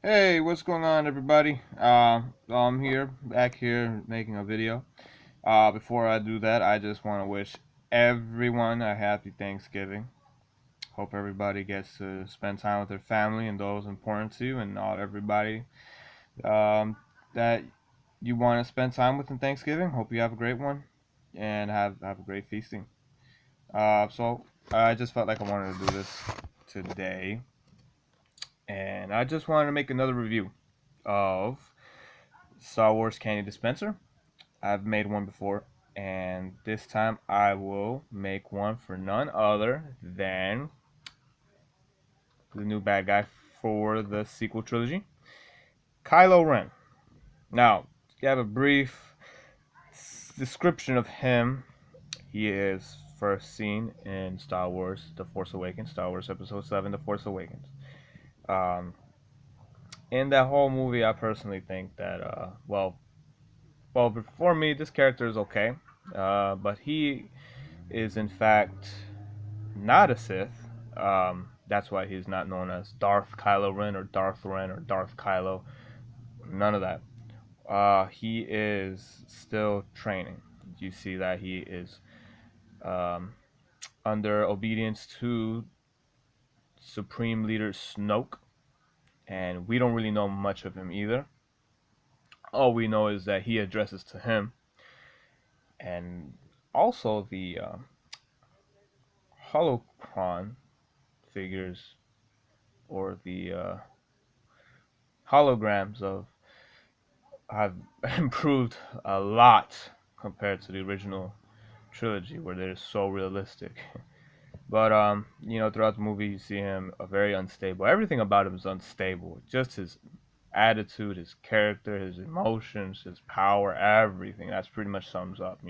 Hey, what's going on, everybody? I'm here, back here, making a video. Before I do that, I just want to wish everyone a happy Thanksgiving. Hope everybody gets to spend time with their family and those important to you, and not everybody um, that you want to spend time with in Thanksgiving. Hope you have a great one and have a great feasting. So I just felt like I wanted to do this today, and I just wanted to make another review of Star Wars Candy dispenser. I've made one before, and this time I will make one for none other than the new bad guy for the sequel trilogy, Kylo Ren. Now, you have a brief description of him. He is first seen in Star Wars The Force Awakens, Star Wars Episode 7, The Force Awakens. Um, in that whole movie, I personally think that, for me, this character is okay. But he is in fact not a Sith. That's why he's not known as Darth Kylo Ren or Darth Ren or Darth Kylo. None of that. He is still training. You see that he is um, under obedience to Supreme Leader Snoke, and we don't really know much of him either. All we know is that he addresses to him, and also the holocron figures or the holograms of have improved a lot compared to the original trilogy where they're so realistic. But throughout the movie you see him very unstable. Everything about him is unstable. Just his attitude, his character, his emotions, his power, everything. That's pretty much sums up.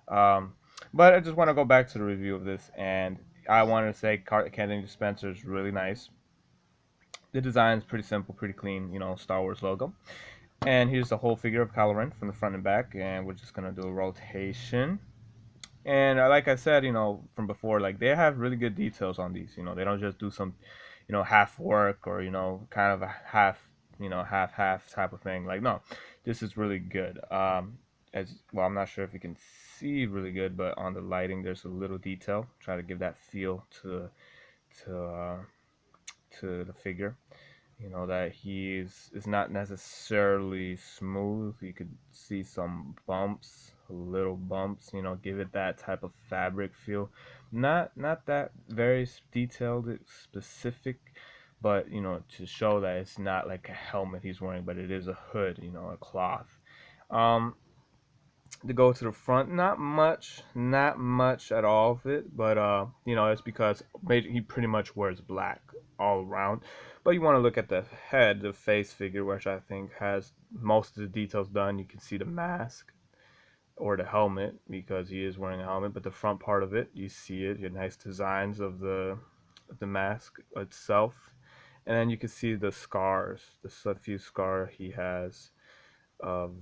Um, but I just want to go back to the review of this, and I want to say Candy Dispenser is really nice. The design is pretty simple, pretty clean. Star Wars logo. And here's the whole figure of Kylo Ren from the front and back, and we're just gonna do a rotation. And like I said, from before, like they have really good details on these. They don't just do some, half work or kind of a half type of thing. Like no, this is really good. As well, I'm not sure if you can see really good, but on the lighting, there's a little detail. Try to give that feel to uh, to the figure. That he's is not necessarily smooth. You could see some bumps, little bumps. Give it that type of fabric feel. Not that very detailed, specific, but to show that it's not like a helmet he's wearing, but it is a hood. A cloth. Um, to go to the front, not much at all of it, but it's because he pretty much wears black all around. But you want to look at the head, the face figure, which I think has most of the details done. You can see the mask or the helmet because he is wearing a helmet, but the front part of it, you see it, your nice designs of the mask itself. And then you can see the scars, the few scar he has of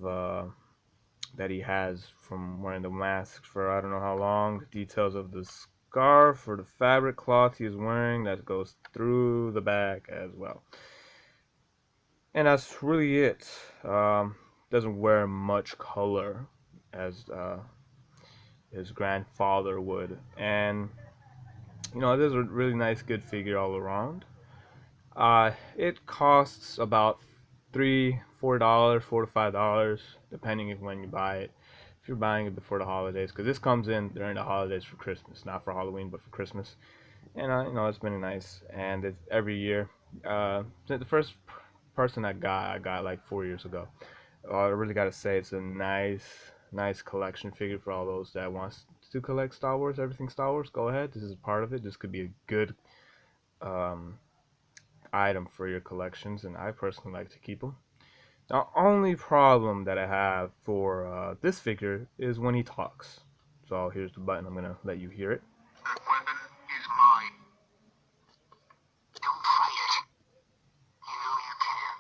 that he has from wearing the mask for I don't know how long. The details of the scarf or the fabric cloth he is wearing that goes through the back as well. And that's really it. Doesn't wear much color as his grandfather would. And it is a really nice, good figure all around. It costs about $3, $4, $4 to $5, depending if when you buy it. If you're buying it before the holidays, because this comes in during the holidays for Christmas, not for Halloween, but for Christmas. And it's been nice, and it's every year. The first person I got like 4 years ago. I really gotta say, it's a nice collection figure for all those that wants to collect Star Wars, everything Star Wars. Go ahead, this is part of it. This could be a good um, item for your collections, and I personally like to keep them. The only problem that I have for this figure is when he talks. So here's the button. I'm gonna let you hear it. That weapon is mine. Don't fight it. You know you can.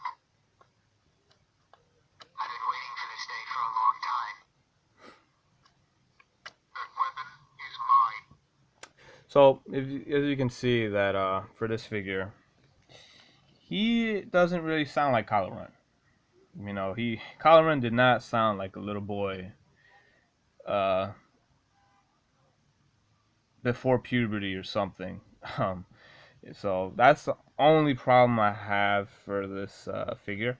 I've been waiting for this day for a long time. That weapon is mine. So as you can see that for this figure, he doesn't really sound like Kylo Ren. Kylo Ren did not sound like a little boy uh, before puberty or something. Um, so that's the only problem I have for this figure.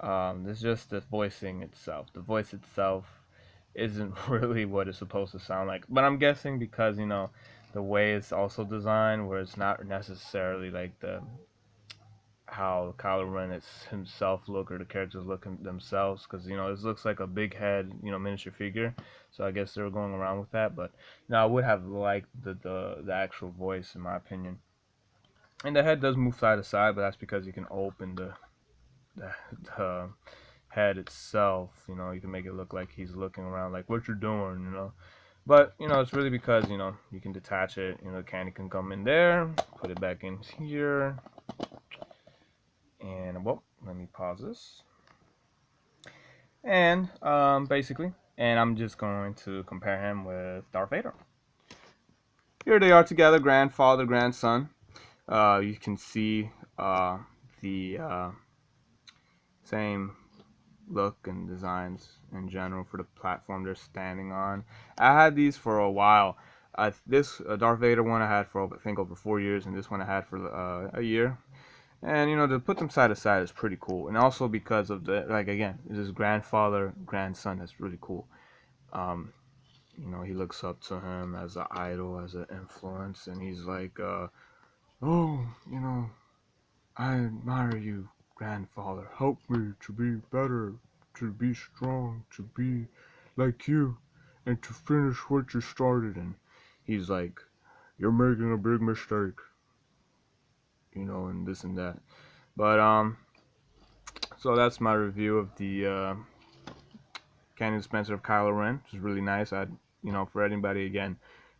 It's just the voicing itself. The voice itself isn't really what it's supposed to sound like. But I'm guessing because the way it's also designed, where it's not necessarily like the how Kylo Ren is himself look or the characters look themselves, because this looks like a big head, miniature figure. So I guess they were going around with that. But I would have liked the actual voice, in my opinion. And the head does move side to side, but that's because you can open the, the head itself. You can make it look like he's looking around, like what you're doing. But it's really because you can detach it. The candy can come in there, put it back in here, and well, let me pause this. And basically, and I'm just going to compare him with Darth Vader. Here they are together, grandfather, grandson. You can see the same look and designs in general for the platform they're standing on. I had these for a while. This Darth Vader one I had for I think over 4 years, and this one I had for a year. And to put them side to side is pretty cool, and also because of the like again, this is grandfather grandson. That's really cool. Um, he looks up to him as an idol, as an influence, and he's like, oh, I admire you, grandfather. Help me to be better, to be strong, to be like you, and to finish what you started. And he's like, you're making a big mistake, and this and that. But so that's my review of the candy dispenser of Kylo Ren. It's really nice. For anybody again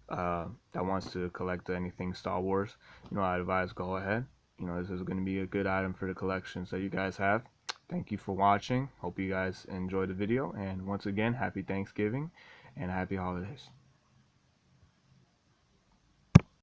that wants to collect anything Star Wars, I advise go ahead. This is going to be a good item for the collections that you guys have. Thank you for watching. Hope you guys enjoyed the video. And once again, happy Thanksgiving and happy holidays.